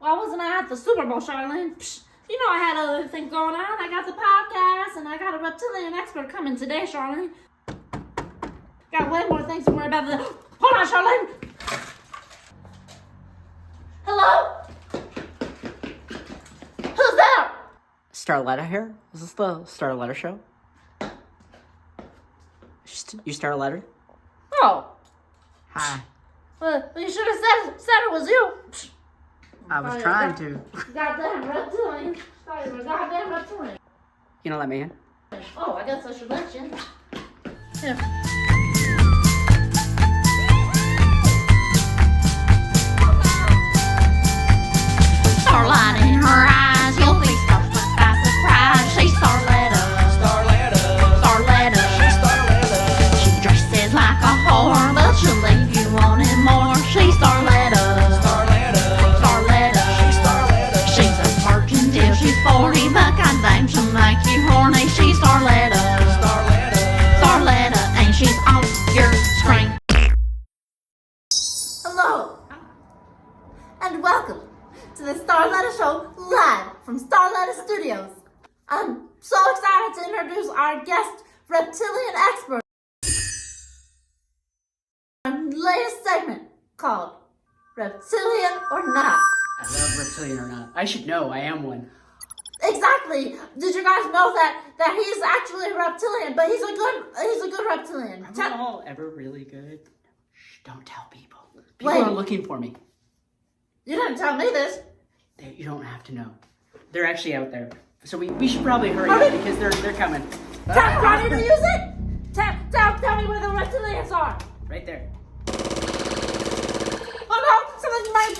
Why wasn't I at the Super Bowl, Charlene? Psh, you know I had other things going on. I got the podcast, and I got a reptilian expert coming today, Charlene. Got way more things to worry about than... Hold on, Charlene! Hello? Who's there? Starletta here? Is this the Starletta show? You Starletta? Oh. Hi. Well, you should have said it was you. Psh. I was trying to. Goddamn reptilian. Thought you were goddamn reptilian. You know that man? Oh, I guess I should let you. Here. Starlight in her eyes, you'll be struck by surprise. She's Starletta. She's Starletta. She dresses like a whore, but she'll leave you wanting more. She's Starletta. She's a virgin till she's 40, but goddamn she'll make you horny. She's Starletta. And she's on your screen. Hello. And welcome to the Starletta Show, live from Starletta Studios. I'm so excited to introduce our guest reptilian expert. Our latest segment called Reptilian or Not. I love reptilian or not. I should know. I am one. Exactly. Did you guys know that he's actually a reptilian, but he's a good reptilian. Are we all ever really good? Shh, don't tell people. People Wait. are looking for me. You didn't tell me this. You don't have to know. They're actually out there. So we should probably hurry up because they're coming. Ready to use it? Tell me where the reptilians are. Right there. Oh no! Something might.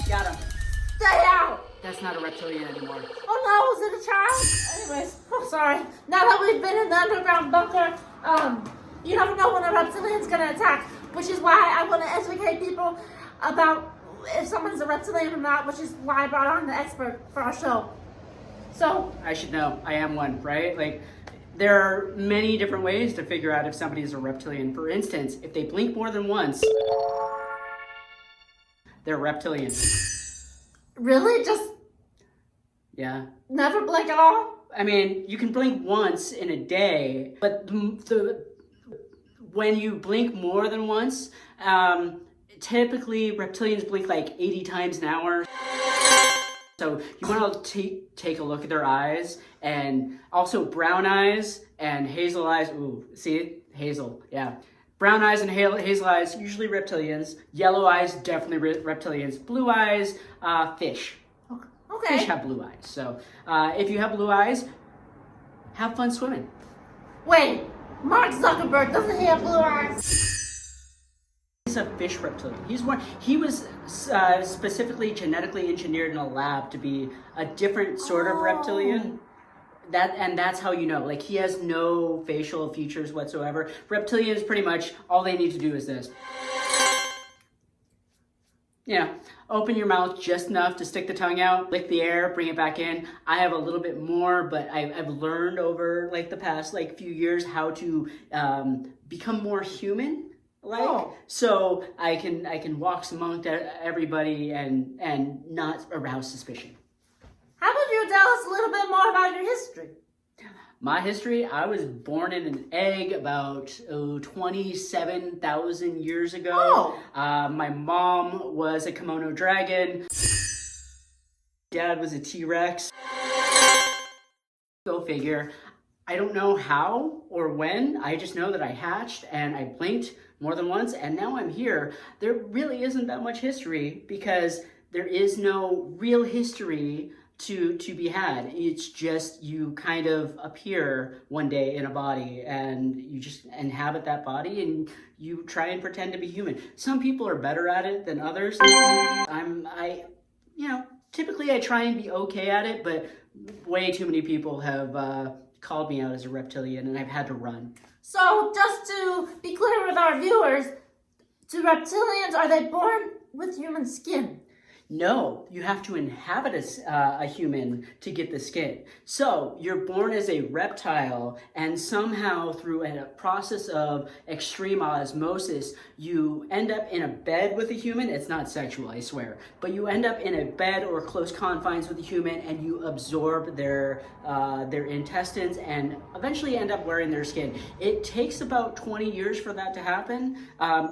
Got him. Stay out! That's not a reptilian anymore. Oh no, is it a child? Anyways, I'm sorry. Now that we've been in the underground bunker, you never know when a reptilian's gonna attack, which is why I want to educate people about if someone's a reptilian or not, which is why I brought on the expert for our show. So, I should know. I am one, right? Like, there are many different ways to figure out if somebody is a reptilian. For instance, if they blink more than once, they're reptilian. really? Just Yeah. never blink at all? I mean, you can blink once in a day, but when you blink more than once, typically reptilians blink like 80 times an hour. So you want to take a look at their eyes, and also brown eyes and hazel eyes. Ooh, see? Hazel, yeah. Brown eyes and hazel eyes, usually reptilians. Yellow eyes, definitely reptilians. Blue eyes, fish. Okay. Fish have blue eyes. So if you have blue eyes, have fun swimming. Wait, Mark Zuckerberg, doesn't he have blue eyes? He's a fish reptilian. He was specifically genetically engineered in a lab to be a different sort of reptilian. That's how you know. Like, he has no facial features whatsoever. Reptilians, pretty much all they need to do is this. Yeah, open your mouth just enough to stick the tongue out, lick the air, bring it back in. I have a little bit more, but I've learned over like the past few years how to become more human. So I can walk amongst everybody and not arouse suspicion. How about you tell us a little bit more about your history? My history, I was born in an egg about 27,000 years ago. Oh. My mom was a kimono dragon. Dad was a T-Rex. Go figure. I don't know how or when. I just know that I hatched and I blinked more than once, and now I'm here. There really isn't that much history because there is no real history to be had. It's just you kind of appear one day in a body and you just inhabit that body and you try and pretend to be human. Some people are better at it than others. Typically I try and be okay at it, but way too many people have called me out as a reptilian and I've had to run. So, just to be clear with our viewers, to reptilians, are they born with human skin? No, you have to inhabit a human to get the skin. So you're born as a reptile, and somehow through a process of extreme osmosis, you end up in a bed with a human. It's not sexual, I swear, but you end up in a bed or close confines with a human, and you absorb their intestines and eventually end up wearing their skin. It takes about 20 years for that to happen.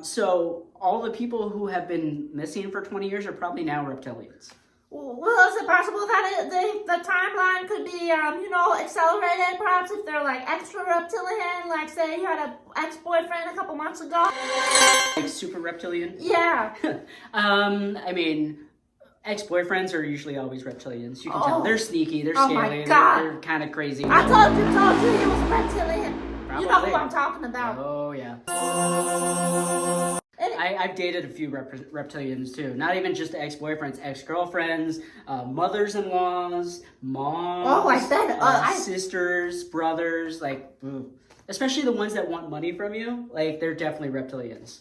So all the people who have been missing for 20 years are probably now reptilians. Well, is it possible that the timeline could be, accelerated? Perhaps if they're like extra reptilian, like say you had an ex-boyfriend a couple months ago. Like super reptilian? Yeah. I mean, ex-boyfriends are usually always reptilians. You can tell. They're sneaky, they're Oh scaly, my God. they're kind of crazy. I told you he was a reptilian. Probably. You know who I'm talking about. Oh, yeah. I've dated a few reptilians too. Not even just ex-boyfriends, ex-girlfriends, mothers-in-laws, moms, Oh, I bet. Sisters, brothers, like, ooh. Especially the ones that want money from you, like, they're definitely reptilians.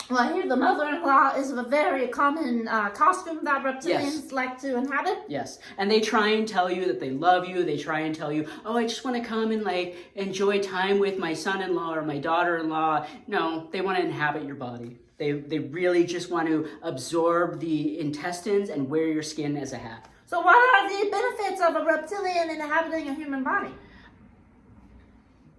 Well, I hear the mother-in-law is a very common costume that reptilians like to inhabit. Yes, and they try and tell you that they love you. They try and tell you, oh, I just want to come and like enjoy time with my son-in-law or my daughter-in-law. No, they want to inhabit your body. They really just want to absorb the intestines and wear your skin as a hat. So what are the benefits of a reptilian inhabiting a human body?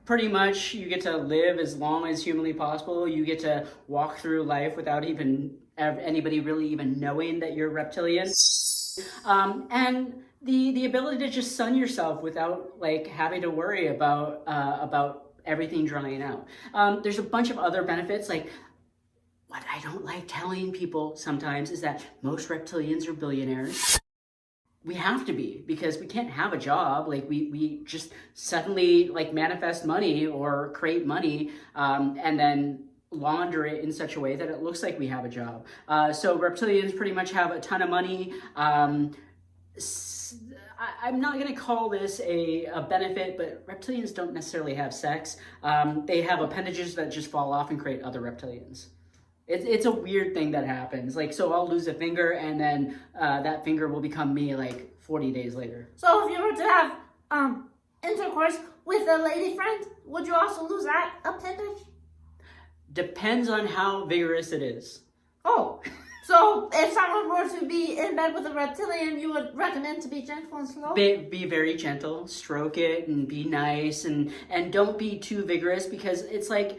Pretty much, you get to live as long as humanly possible. You get to walk through life without even anybody really even knowing that you're reptilian. And the ability to just sun yourself without like having to worry about everything drying out. There's a bunch of other benefits. Like, what I don't like telling people sometimes is that most reptilians are billionaires. We have to be, because we can't have a job. Like we just suddenly like manifest money or create money and then launder it in such a way that it looks like we have a job. So reptilians pretty much have a ton of money. I'm not going to call this a benefit, but reptilians don't necessarily have sex. They have appendages that just fall off and create other reptilians. It's a weird thing that happens. Like, so I'll lose a finger, and then that finger will become me like 40 days later. So if you were to have intercourse with a lady friend, would you also lose that appendage? Depends on how vigorous it is. Oh, so if someone were to be in bed with a reptilian, you would recommend to be gentle and slow? Be very gentle, stroke it, and be nice, and don't be too vigorous, because it's like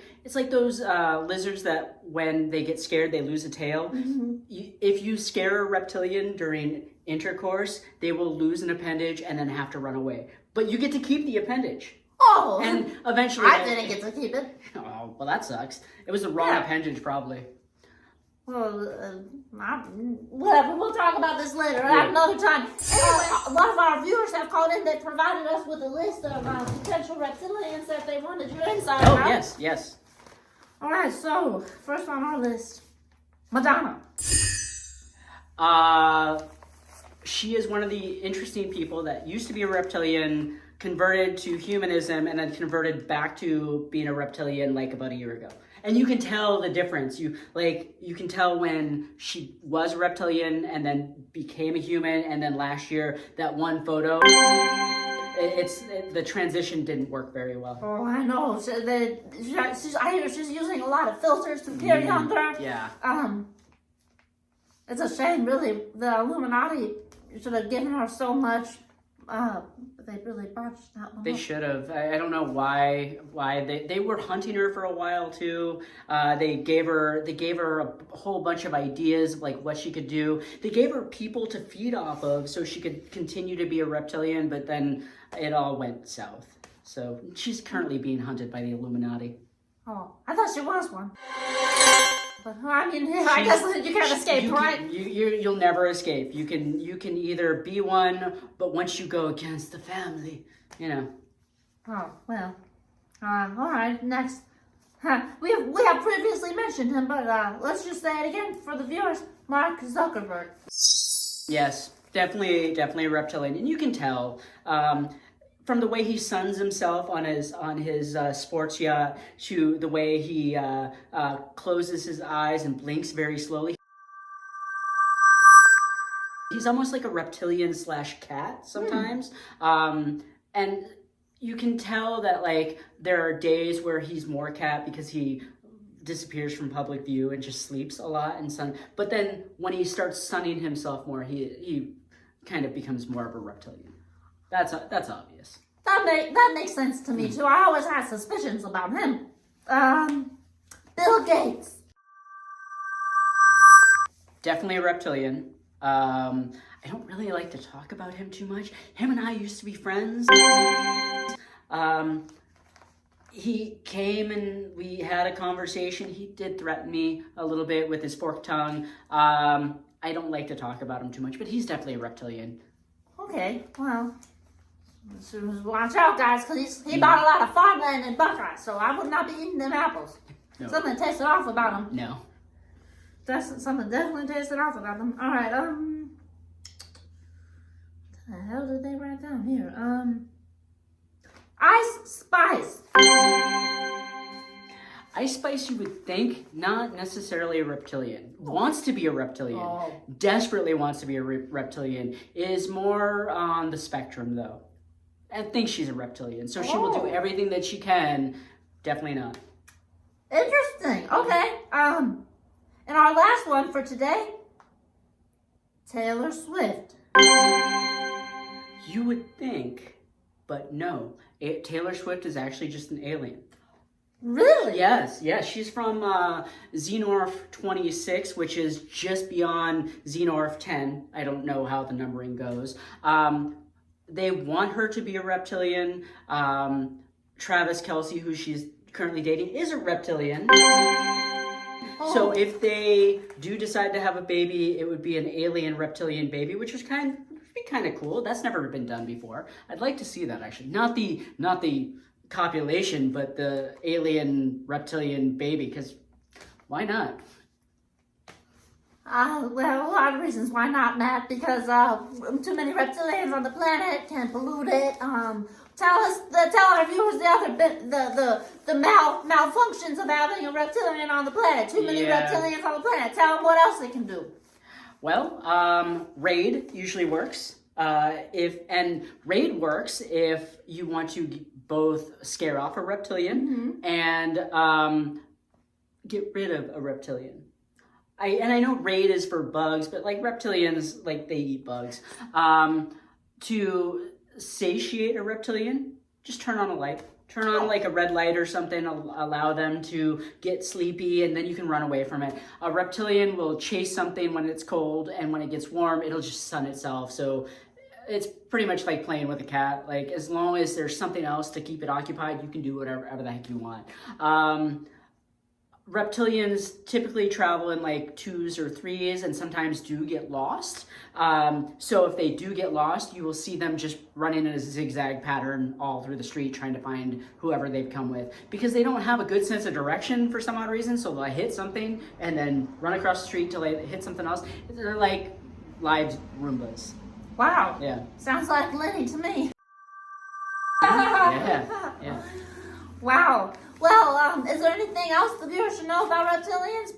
those lizards that when they get scared they lose a tail. Mm-hmm. If you scare a reptilian during intercourse, they will lose an appendage and then have to run away. But you get to keep the appendage. Oh, and eventually I didn't get to keep it. Oh, well, that sucks. It was the wrong appendage, probably. Well, whatever. We'll talk about this later at another time. Anyway, a lot of our viewers have called in. They provided us with a list of potential reptilians that they wanted your insight Oh, about. yes. All right, so first on our list, Madonna. She is one of the interesting people that used to be a reptilian, converted to humanism, and then converted back to being a reptilian like about a year ago. And you can tell the difference. You can tell when she was a reptilian and then became a human, and then last year, that one photo, the transition didn't work very well. Oh, I know. So I hear she's using a lot of filters to appear younger. Yeah. It's a shame, really. The Illuminati should have given her so much. But they really botched that one. They should have. I don't know why they were hunting her for a while too. They gave her a whole bunch of ideas of like what she could do. They gave her people to feed off of so she could continue to be a reptilian, but then it all went south. So she's currently being hunted by the Illuminati. Oh, I thought she was one. But I mean, I guess you can't escape, right? You'll never escape. You can either be one, but once you go against the family, you know. Oh well. All right. Next, we have previously mentioned him, but let's just say it again for the viewers. Mark Zuckerberg. Yes, definitely a reptilian, and you can tell. From the way he suns himself on his sports yacht to the way he closes his eyes and blinks very slowly. He's almost like a reptilian / cat sometimes. And you can tell that like there are days where he's more cat because he disappears from public view and just sleeps a lot and but then when he starts sunning himself more, he kind of becomes more of a reptilian. That's obvious. That makes sense to me too. I always had suspicions about him. Bill Gates. Definitely a reptilian. I don't really like to talk about him too much. Him and I used to be friends. He came and we had a conversation. He did threaten me a little bit with his forked tongue. I don't like to talk about him too much, but he's definitely a reptilian. Okay, well, so watch out, guys, because he bought a lot of farmland in Buckeye, so I would not be eating them apples. No. Something tasted off about them. No. Something definitely tasted off about them. All right, what the hell did they write down here? Ice Spice. Ice Spice, you would think, not necessarily a reptilian. Wants to be a reptilian. Oh. Desperately wants to be a reptilian. Is more on the spectrum, though. I think she's a reptilian, so she will do everything that she can. Definitely not. Interesting. Okay. And our last one for today, Taylor Swift. You would think, but no. Taylor Swift is actually just an alien. Really? Yes. She's from Xenorph 26, which is just beyond Xenorph 10. I don't know how the numbering goes. They want her to be a reptilian. Travis Kelce, who she's currently dating, is a reptilian. So if they do decide to have a baby, it would be an alien reptilian baby, which would be kind of cool. That's never been done before. I'd like to see that actually. Not the copulation, but the alien reptilian baby, because why not? Well, a lot of reasons why not, Matt, because too many reptilians on the planet can pollute it. Tell our viewers the malfunctions of having a reptilian on the planet. Too many reptilians on the planet. Tell them what else they can do. Well, raid usually works. Raid works if you want to both scare off a reptilian and get rid of a reptilian. I know raid is for bugs, but like reptilians, like they eat bugs. To satiate a reptilian, just turn on a light. Turn on like a red light or something, allow them to get sleepy, and then you can run away from it. A reptilian will chase something when it's cold, and when it gets warm, it'll just sun itself. So it's pretty much like playing with a cat. Like, as long as there's something else to keep it occupied, you can do whatever the heck you want. Reptilians typically travel in like 2s or 3s and sometimes do get lost. So if they do get lost, you will see them just running in a zigzag pattern all through the street trying to find whoever they've come with, because they don't have a good sense of direction for some odd reason. So they'll hit something and then run across the street till they hit something else. They're like live Roombas. Wow. Yeah. Sounds like Lenny to me. Yeah. Wow. Well, is there anything else the viewers should know about reptilians?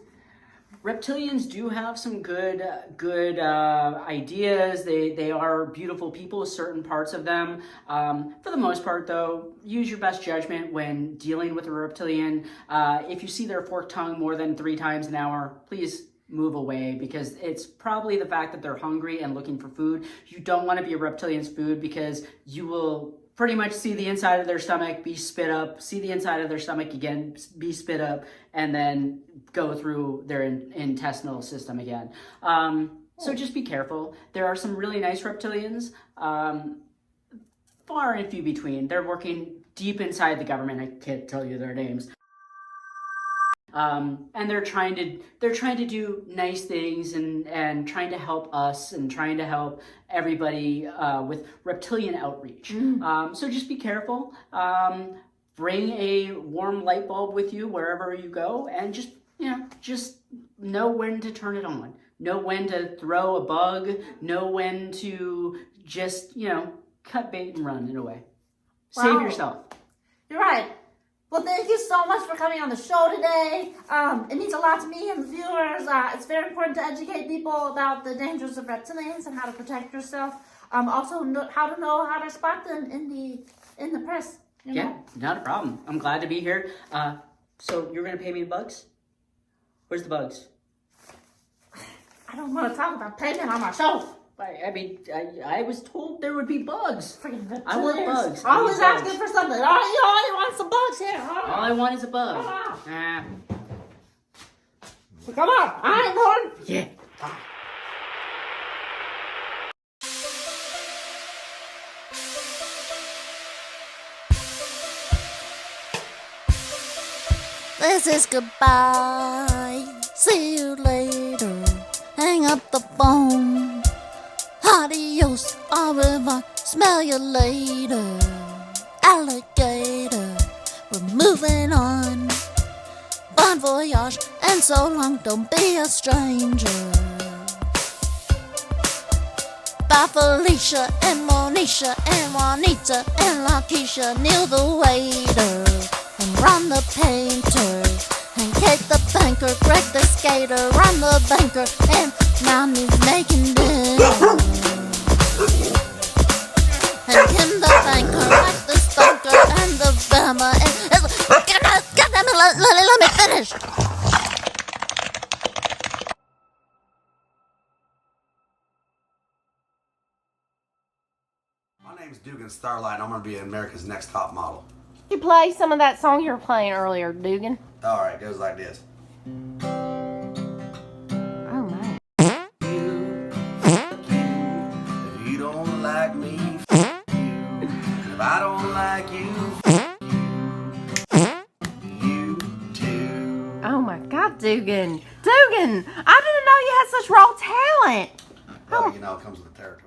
Reptilians do have some good ideas. They are beautiful people, certain parts of them. For the most part, though, use your best judgment when dealing with a reptilian. If you see their forked tongue more than 3 times an hour, please move away, because it's probably the fact that they're hungry and looking for food. You don't want to be a reptilian's food, because you will pretty much see the inside of their stomach, be spit up, see the inside of their stomach again, be spit up, and then go through their intestinal system again. So just be careful. There are some really nice reptilians, far and few between. They're working deep inside the government. I can't tell you their names. And they're trying to do nice things and trying to help us and trying to help everybody with reptilian outreach. So just be careful. Bring a warm light bulb with you wherever you go, and just know when to turn it on. Know when to throw a bug. Know when to just cut bait and run in a way. Wow. Save yourself. You're right. Well, thank you so much for coming on the show today. It means a lot to me and the viewers. It's very important to educate people about the dangers of reptilians and how to protect yourself. Also, how to spot them in the press. You know? Yeah, not a problem. I'm glad to be here. So you're gonna pay me in bugs? Where's the bugs? I don't want to talk about payment on my show. I mean, I was told there would be bugs. Freaking reptilians. I want bugs. Always I need asking bugs. for something. Oh, you always want some bugs here. All I want is a bug. So come on. I ain't going. Yeah. This is goodbye. See you later. Hang up the phone. Adios, au revoir. Smell you later. Alligator, we're moving on. Bon voyage, and so long, don't be a stranger. Bye Felicia, and Monisha, and Juanita, and Lakeisha, Neil the waiter, and Ron the painter, and Kate the banker, Greg the skater, Ron the banker, and Mommy's making dinner. And Kim the banker, Mike the stalker, and the Bama, and goddamn it, let me finish. My name's Dougan Starlight. I'm gonna be America's Next Top Model. You play some of that song you were playing earlier, Dougan. All right, goes like this. Oh my. If you don't like me, f you. If I don't like you, f you too. Oh my God, Dougan. Dougan, I didn't know you had such raw talent. Well, you know, it comes with the territory.